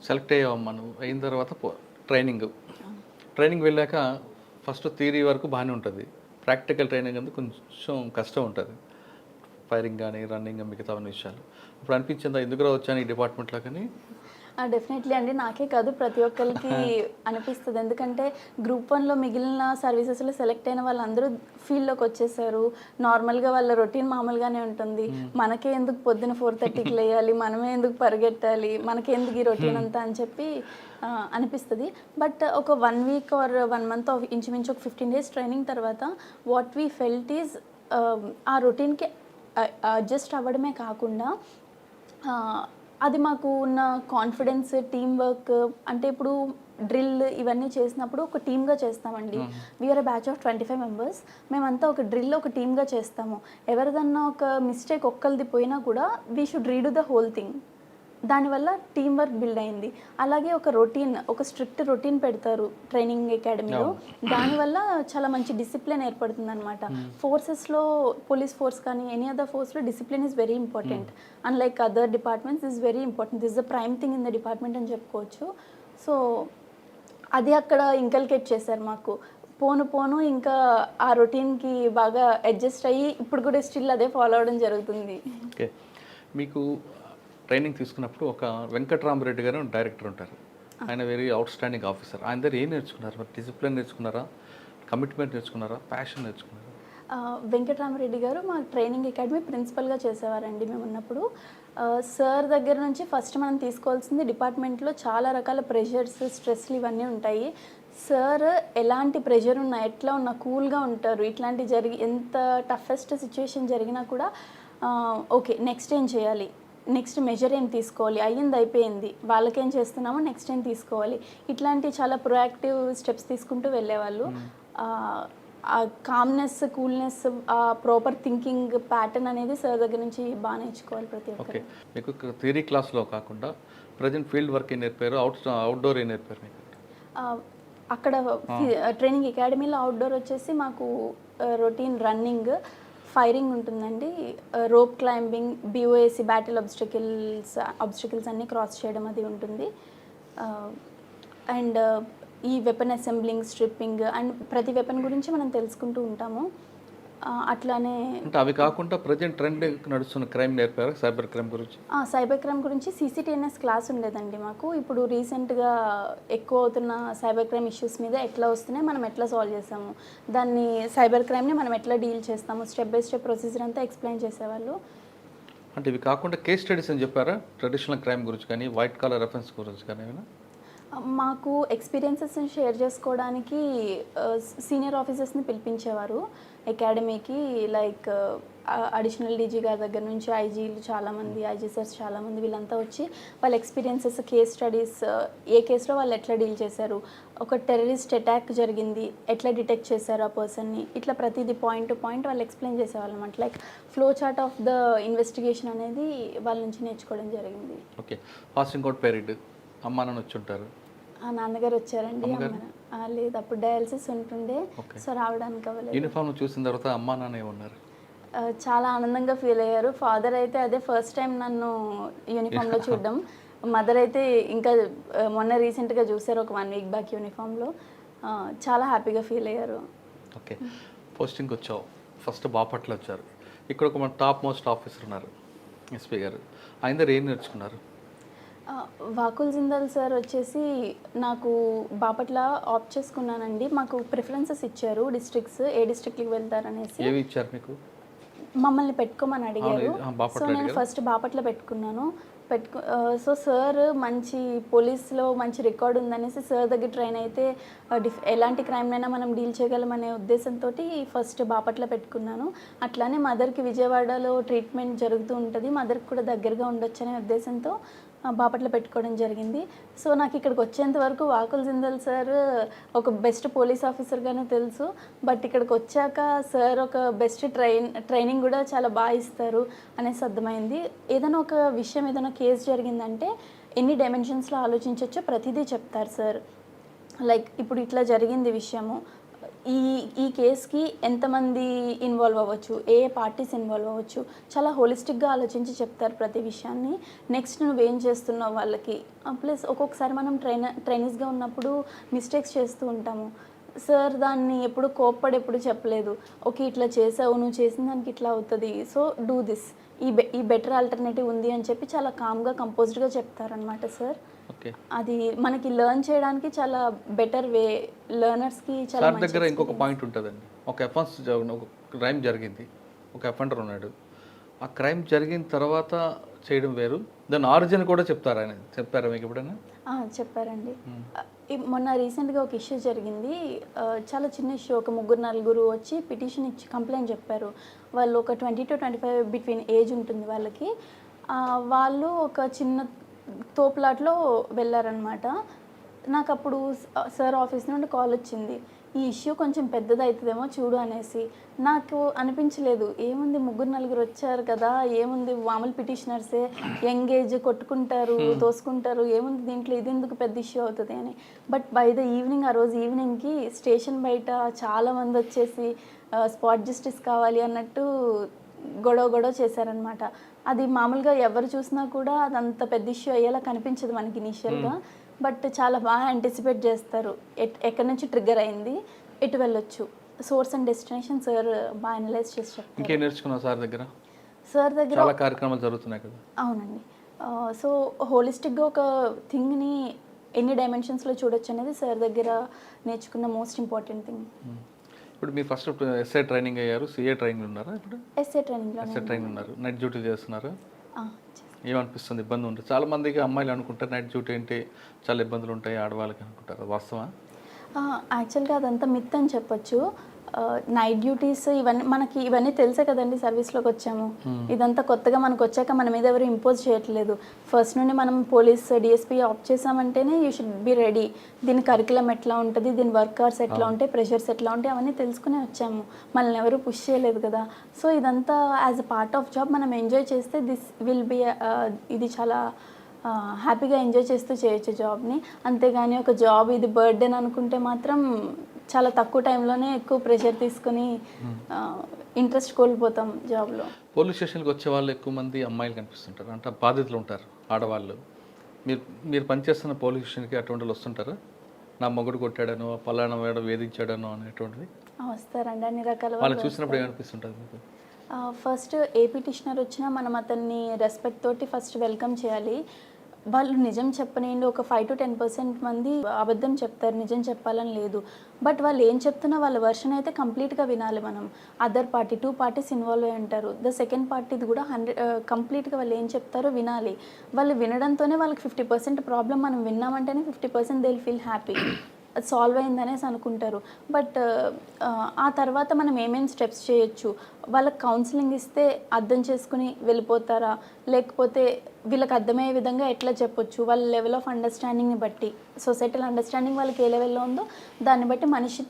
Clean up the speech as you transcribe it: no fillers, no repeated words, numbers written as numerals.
Select అయ్యావమ్మా నువ్వు. అయిన తర్వాత ట్రైనింగ్ వెళ్ళాక ఫస్ట్ థియరీ వరకు బాగానే ఉంటుంది. ప్రాక్టికల్ ట్రైనింగ్ అంతా కొంచెం కష్టం ఉంటుంది. ఫైరింగ్ కానీ రన్నింగ్ మిగతా విషయాలు. ఇప్పుడు అనిపించిందా ఎందుకు వచ్చాను ఈ డిపార్ట్మెంట్లో కానీ? డెఫినెట్లీ అండి. నాకే కాదు ప్రతి ఒక్కరికి అనిపిస్తుంది. ఎందుకంటే గ్రూప్ 1లో మిగిలిన సర్వీసెస్లో సెలెక్ట్ అయిన వాళ్ళందరూ ఫీల్డ్లోకి వచ్చేసారు. నార్మల్గా వాళ్ళ రొటీన్ మామూలుగానే ఉంటుంది. మనకే ఎందుకు పొద్దున 4:30కి లేయాలి, మనమే ఎందుకు పరిగెట్టాలి, మనకే ఎందుకు ఈ రొటీన్ అంతా అని చెప్పి అనిపిస్తుంది. బట్ ఒక 1 వీక్ ఆర్ 1 మంత్ ఇంచుమించు ఒక 15 డేస్ ట్రైనింగ్ తర్వాత వాట్ వీ ఫెల్ట్ ఈజ్ ఆ రొటీన్కి అడ్జస్ట్ అవ్వడమే కాకుండా అది మాకు ఉన్న కాన్ఫిడెన్స్, టీమ్ వర్క్, అంటే ఇప్పుడు డ్రిల్ ఇవన్నీ చేసినప్పుడు ఒక టీమ్గా చేస్తామండి. వీఆర్ ఎ బ్యాచ్ ఆఫ్ 25 మెంబర్స్. మేమంతా ఒక డ్రిల్ ఒక టీమ్గా చేస్తాము. ఎవరిదన్నా ఒక మిస్టేక్ ఒక్కరిది పోయినా కూడా we should redo the whole thing. దానివల్ల టీమ్ వర్క్ బిల్డ్ అయింది. అలాగే ఒక స్ట్రిక్ట్ రొటీన్ పెడతారు ట్రైనింగ్ అకాడమీలో. దానివల్ల చాలా మంచి డిసిప్లిన్ ఏర్పడుతుంది అనమాట. ఫోర్సెస్లో పోలీస్ ఫోర్స్ కానీ ఎనీ అదర్ ఫోర్స్లో discipline is very important. Unlike other departments is very important. This the prime thing in the department అని చెప్పుకోవచ్చు. సో అది అక్కడ ఇంకల్కేట్ చేశారు మాకు. పోను ఇంకా ఆ రొటీన్కి బాగా అడ్జస్ట్ అయ్యి ఇప్పుడు కూడా స్టిల్ అదే ఫాలో అవడం జరుగుతుంది. ఓకే, మీకు ట్రైనింగ్ తీసుకున్నప్పుడు ఒక వెంకట్రామరెడ్డి గారు డైరెక్టర్ ఉంటారు. ఆయన వెరీ అవుట్ స్టాండింగ్ ఆఫీసర్. ఆయన దగ్గర ఏం నేర్చుకున్నారు? మరి డిసిప్లిన్ నేర్చుకున్నారా, కమిట్మెంట్ నేర్చుకున్నారా, ప్యాషన్ నేర్చుకున్నారా? వెంకట్రామరెడ్డి గారు మా ట్రైనింగ్ అకాడమీ ప్రిన్సిపల్గా చేసేవారండి మేము ఉన్నప్పుడు. సార్ దగ్గర నుంచి ఫస్ట్ మనం తీసుకోవాల్సింది, డిపార్ట్మెంట్లో చాలా రకాల ప్రెషర్స్, స్ట్రెస్లు ఇవన్నీ ఉంటాయి. సార్ ఎలాంటి ప్రెషర్ ఉన్నా, ఎట్లా ఉన్నా కూల్గా ఉంటారు. ఇట్లాంటి ఎంత టఫెస్ట్ సిచ్యువేషన్ జరిగినా కూడా ఓకే నెక్స్ట్ ఏం చేయాలి, నెక్స్ట్ మెజర్ ఏం తీసుకోవాలి, అయ్యింది అయిపోయింది, వాళ్ళకేం చేస్తున్నామో నెక్స్ట్ ఏం తీసుకోవాలి, ఇట్లాంటి చాలా ప్రొయాక్టివ్ స్టెప్స్ తీసుకుంటూ వెళ్ళేవాళ్ళు. ఆ కామ్నెస్, కూల్నెస్, ఆ ప్రాపర్ థింకింగ్ ప్యాటర్న్ అనేది సార్ దగ్గర నుంచి బాగా నేర్చుకోవాలి ప్రతి ఒక్కరు. ఓకే, మీకు థియరీ క్లాస్లో కాకుండా ప్రజెంట్ ఫీల్డ్ వర్క్ ఏం నేర్పారు, అవుట్డోర్ ఏం నేర్పారు మీకు? అక్కడ ట్రైనింగ్ అకాడమీలో అవుట్డోర్ వచ్చేసి మాకు రొటీన్ రన్నింగ్, ఫైరింగ్ ఉంటుందండి, రోప్ క్లైంబింగ్, బిఓఏసి బ్యాటిల్ ఆబ్స్టికల్స్ అన్నీ క్రాస్ చేయడం అది ఉంటుంది. అండ్ ఈ వెపన్ అసెంబ్లింగ్, స్ట్రిప్పింగ్ అండ్ ప్రతి వెపన్ గురించి మనం తెలుసుకుంటూ ఉంటాము. అట్లానే అంటే అవి కాకుండా ప్రజెంట్ ట్రెండ్ నడుస్తున్న క్రైమ్ నేర్పారు, సైబర్ క్రైమ్ గురించి? సైబర్ క్రైమ్ గురించి CCTNS క్లాస్ ఉండేదండి మాకు. ఇప్పుడు రీసెంట్గా ఎక్కువ అవుతున్న సైబర్ క్రైమ్ ఇష్యూస్ మీద ఎట్లా వస్తున్నాయి, మనం ఎట్లా సాల్వ్ చేస్తాము, దాన్ని సైబర్ క్రైమ్ని మనం ఎట్లా డీల్ చేస్తాము, స్టెప్ బై స్టెప్ ప్రొసీజర్ అంతా ఎక్స్ప్లెయిన్ చేసేవాళ్ళు. అంటే ఇవి కాకుండా కేస్ స్టడీస్ అని చెప్పారా, ట్రెడిషనల్ క్రైమ్ గురించి కానీ, వైట్ కాలర్ అఫెన్స్ గురించి కానీ ఏమైనా? మాకు ఎక్స్పీరియన్సెస్ని షేర్ చేసుకోవడానికి సీనియర్ ఆఫీసర్స్ని పిలిపించేవారు అకాడమీకి. లైక్ అడిషనల్ డీజీ గారి దగ్గర నుంచి ఐజీలు చాలామంది, ఐజీ సార్స్ చాలామంది, వీళ్ళంతా వచ్చి వాళ్ళ ఎక్స్పీరియన్సెస్, కేస్ స్టడీస్, ఏ కేసులో వాళ్ళు ఎట్లా డీల్ చేశారు, ఒక టెర్రరిస్ట్ అటాక్ జరిగింది ఎట్లా డిటెక్ట్ చేశారు ఆ పర్సన్ని, ఇట్లా ప్రతిదీ పాయింట్ టు పాయింట్ వాళ్ళు ఎక్స్ప్లెయిన్ చేసేవాళ్ళు అనమాట. Like flow chart of the investigation అనేది వాళ్ళ నుంచి నేర్చుకోవడం జరిగింది. ఓకే, పాసింగ్ అవుట్ పీరియడ్ అమ్మా నాన్న వచ్చి ఉంటారు? నాన్నగారు వచ్చారండి. లేదు, అప్పుడు డయాలసిస్ ఉంటుండే, సో రావడానికి అవ్వలేదు. యూనిఫామ్ చూసిన తర్వాత అమ్మా నాన్న ఏమన్నారు? చాలా ఆనందంగా ఫీల్ అయ్యారు. ఫాదర్ అయితే అదే ఫస్ట్ టైం నన్ను యూనిఫామ్లో చూడడం. మదర్ అయితే ఇంకా మొన్న రీసెంట్గా చూసారు, ఒక 1 వీక్ బ్యాక్ యూనిఫామ్లో. చాలా హ్యాపీగా ఫీల్ అయ్యారు. ఓకే, పోస్టింగ్కి వచ్చావు, ఫస్ట్ బాపట్ల వచ్చారు. ఇక్కడ ఒక మన టాప్ మోస్ట్ ఆఫీసర్ ఉన్నారు, ఎస్పీ గారు. ఆయన దగ్గర ఏం నేర్చుకున్నారు? వాకుల్ జిందాల్ సార్ వచ్చేసి నాకు బాపట్ల ఆప్ట్ చేసుకున్నానండి. మాకు ప్రిఫరెన్సెస్ ఇచ్చారు, డిస్ట్రిక్ట్స్ ఏ డిస్ట్రిక్ట్కి వెళ్తారనేసి. ఏవి ఇచ్చారు మీకు? మమ్మల్ని పెట్టుకోమని అడిగారు. సో నేను ఫస్ట్ బాపట్ల పెట్టుకున్నాను. సో సార్ మంచి పోలీస్లో మంచి రికార్డ్ ఉందనేసి సార్ దగ్గర ట్రైన్ అయితే ఎలాంటి క్రైమ్నైనా మనం డీల్ చేయగలమనే ఉద్దేశంతో ఫస్ట్ బాపట్ల పెట్టుకున్నాను. అట్లానే మదర్కి విజయవాడలో ట్రీట్మెంట్ జరుగుతూ ఉంటుంది, మదర్కి కూడా దగ్గరగా ఉండొచ్చు అనే ఉద్దేశంతో బాపట్ల పెట్టుకోవడం జరిగింది. సో నాకు ఇక్కడికి వచ్చేంత వరకు వాకుల్ జిందాల్ సార్ ఒక బెస్ట్ పోలీస్ ఆఫీసర్గానే తెలుసు. బట్ ఇక్కడికి వచ్చాక సార్ ఒక బెస్ట్ ట్రైనింగ్ కూడా చాలా బాగా ఇస్తారు అనేసి అర్థమైంది. ఏదైనా ఒక విషయం, ఏదైనా కేసు జరిగిందంటే ఎన్ని డైమెన్షన్స్లో ఆలోచించవచ్చో ప్రతిదీ చెప్తారు సార్. లైక్ ఇప్పుడు ఇట్లా జరిగింది విషయము, ఈ ఈ కేస్కి ఎంతమంది ఇన్వాల్వ్ అవ్వచ్చు, ఏ పార్టీస్ ఇన్వాల్వ్ అవ్వచ్చు, చాలా హోలిస్టిక్గా ఆలోచించి చెప్తారు ప్రతి విషయాన్ని. నెక్స్ట్ నువ్వేం చేస్తున్నావు వాళ్ళకి. ప్లస్ ఒక్కొక్కసారి మనం ట్రైనీస్గా ఉన్నప్పుడు మిస్టేక్స్ చేస్తూ ఉంటాము. సార్ దాన్ని ఎప్పుడు కోప్పడి ఎప్పుడు చెప్పలేదు. ఓకే ఇట్లా చేసావు, నువ్వు చేసిన దానికి ఇట్లా అవుతుంది, సో డూ దిస్, ఈ బెటర్ ఆల్టర్నేటివ్ ఉంది అని చెప్పి చాలా కామ్గా కంపోజ్డ్గా చెప్తారనమాట సార్. ఓకే. అది మనకి లెర్న్ చేయడానికి చాలా బెటర్ వే, లెర్నర్స్కి చాలా సార్ మంచి దగ్గర ఇంకొక experience. పాయింట్ ఉంటుందండి. ఒక అఫెన్స్ ఒక క్రైమ్ జరిగింది, ఒక అఫెండర్ ఉన్నాడు. ఆ క్రైమ్ జరిగిన తర్వాత చేయడం వేరు, దాని ఆరిజిన్ కూడా చెప్తారు ఆయన. చెప్పారా మీకు ఎప్పుడైనా? చెప్పారండి. మొన్న రీసెంట్గా ఒక ఇష్యూ జరిగింది. చాలా చిన్న ఇష్యూ. ఒక 3-4 వచ్చి పిటిషన్ ఇచ్చి కంప్లైంట్ చెప్పారు. వాళ్ళు ఒక 20 to 25 బిట్వీన్ ఏజ్ ఉంటుంది వాళ్ళకి. వాళ్ళు ఒక చిన్న తోపులాట్లో వెళ్ళారనమాట. నాకు అప్పుడు సార్ ఆఫీస్ నుండి కాల్ వచ్చింది, ఈ ఇష్యూ కొంచెం పెద్దది అవుతుందేమో చూడు అనేసి. నాకు అనిపించలేదు, ఏముంది 3-4 వచ్చారు కదా, ఏముంది మామూలు పిటిషనర్సే, యంగ్ ఏజ్, కొట్టుకుంటారు తోసుకుంటారు, ఏముంది దీంట్లో, ఇది ఎందుకు పెద్ద ఇష్యూ అవుతుంది అని. బట్ బై ద ఈవినింగ్, ఆ రోజు ఈవినింగ్కి స్టేషన్ బయట చాలామంది వచ్చేసి స్పాట్ జస్టిస్ కావాలి అన్నట్టు గొడవ చేశారనమాట. అది మామూలుగా ఎవరు చూసినా కూడా అది అంత పెద్ద ఇష్యూ అయ్యేలా కనిపించదు మనకి ఇనీషియల్గా. బట్ చాలా బాగా యాంటిసిపేట్ చేస్తారు, ఎక్కడి నుంచి ట్రిగ్గర్ అయింది, ఎటు వెళ్ళొచ్చు, సోర్స్ అండ్ డెస్టినేషన్ సార్ బాగా అనలైజ్ చేసి చెప్తారు. ఇంకేం నేర్చుకున్నావు సార్ దగ్గర? సార్ దగ్గర చాలా కార్యక్రమాలు జరుగుతున్నాయి కదా. అవునండి. సో హోలిస్టిక్గా ఒక థింగ్ని ఎన్ని డైమెన్షన్స్లో చూడొచ్చు అనేది సార్ దగ్గర నేర్చుకున్న మోస్ట్ ఇంపార్టెంట్ థింగ్. ఇప్పుడు మీరు ఫస్ట్ ఎస్ఐ ట్రైనింగ్ అయ్యారు, సిఏ ట్రైనింగ్ ఉన్నారా? ఇప్పుడు ఎస్ఏ ట్రైనింగ్లో ఎస్ఐ ట్రైనింగ్ ఉన్నారు, నైట్ డ్యూటీ చేస్తున్నారు. ఏమనిపిస్తుంది? ఇబ్బంది ఉంటుంది. చాలా మందికి అమ్మాయిలు అనుకుంటారు నైట్ డ్యూటీ అంటే చాలా ఇబ్బందులు ఉంటాయి ఆడవాళ్ళకి అనుకుంటారు, వాస్తవా? యాక్చువల్గా అదంతా మిత్ అని చెప్పొచ్చు. నైట్ డ్యూటీస్ ఇవన్నీ తెలుసే కదండి, సర్వీస్లోకి వచ్చాము. ఇదంతా కొత్తగా మనకు వచ్చాక మన మీద ఎవరు ఇంపోజ్ చేయట్లేదు. ఫస్ట్ నుండి మనం పోలీస్ డిఎస్పీ ఆప్ చేసామంటేనే యూ షుడ్ బి రెడీ. దీని కరికులం ఎట్లా ఉంటుంది, దీని వర్క్ అవర్స్ ఎట్లా ఉంటాయి, ప్రెషర్స్ ఎట్లా ఉంటాయి, అవన్నీ తెలుసుకునే వచ్చాము. మనల్ని ఎవరు పుష్ చేయలేదు కదా. సో ఇదంతా as a part of job మనం ఎంజాయ్ చేస్తే దిస్ విల్ బి, ఇది చాలా హ్యాపీగా ఎంజాయ్ చేస్తూ చేయొచ్చు జాబ్ని. అంతేగాని ఒక జాబ్ ఇది బర్త్డేని అనుకుంటే మాత్రం చాలా తక్కువ టైంలోనే ఎక్కువ ప్రెషర్ తీసుకొని ఇంట్రెస్ట్ కోల్పోతాం జాబ్లో. పోలీస్ స్టేషన్కి వచ్చే వాళ్ళు ఎక్కువ మంది అమ్మాయిలు కనిపిస్తుంటారు, అంటే బాధితులు ఉంటారు ఆడవాళ్ళు. మీరు పనిచేస్తున్న పోలీస్ స్టేషన్కి అటువంటి వాళ్ళు వస్తుంటారా? నా మొగుడు కొట్టాడనో, పలానా వాడు వేధించాడనో అనేటువంటిది వస్తారండి, అన్ని రకాల వాళ్ళు చూసినప్పుడు ఏమనిపిస్తుంటుంది మీకు? ఫస్ట్ ఏ పిటిషనర్ వచ్చినా మనం అతన్ని రెస్పెక్ట్ తోటి ఫస్ట్ వెల్కమ్ చేయాలి. వాళ్ళు నిజం చెప్పనేయండి, ఒక 5 to 10% మంది అబద్ధం చెప్తారు, నిజం చెప్పాలని లేదు. బట్ వాళ్ళు ఏం చెప్తున్నా వాళ్ళ వర్షన్ అయితే కంప్లీట్గా వినాలి మనం. అదర్ పార్టీ 2 parties ఇన్వాల్వ్ అయి ఉంటారు, ద సెకండ్ పార్టీది కూడా కంప్లీట్గా వాళ్ళు ఏం చెప్తారో వినాలి. వాళ్ళు వినడంతోనే వాళ్ళకి 50% ప్రాబ్లం మనం విన్నామంటేనే 50% దే విల్ ఫీల్ హ్యాపీ, అది సాల్వ్ అయిందనేసి అనుకుంటారు. బట్ ఆ తర్వాత మనం ఏమేమి స్టెప్స్ చేయొచ్చు, వాళ్ళకి కౌన్సిలింగ్ ఇస్తే అర్థం చేసుకుని వెళ్ళిపోతారా, లేకపోతే వీళ్ళకి అర్థమయ్యే విధంగా ఎట్లా చెప్పొచ్చు, వాళ్ళ లెవెల్ ఆఫ్ అండర్స్టాండింగ్ని బట్టి, సొసైటల్ అండర్స్టాండింగ్ వాళ్ళకి ఏ లెవెల్లో ఉందో దాన్ని బట్టి మనిషి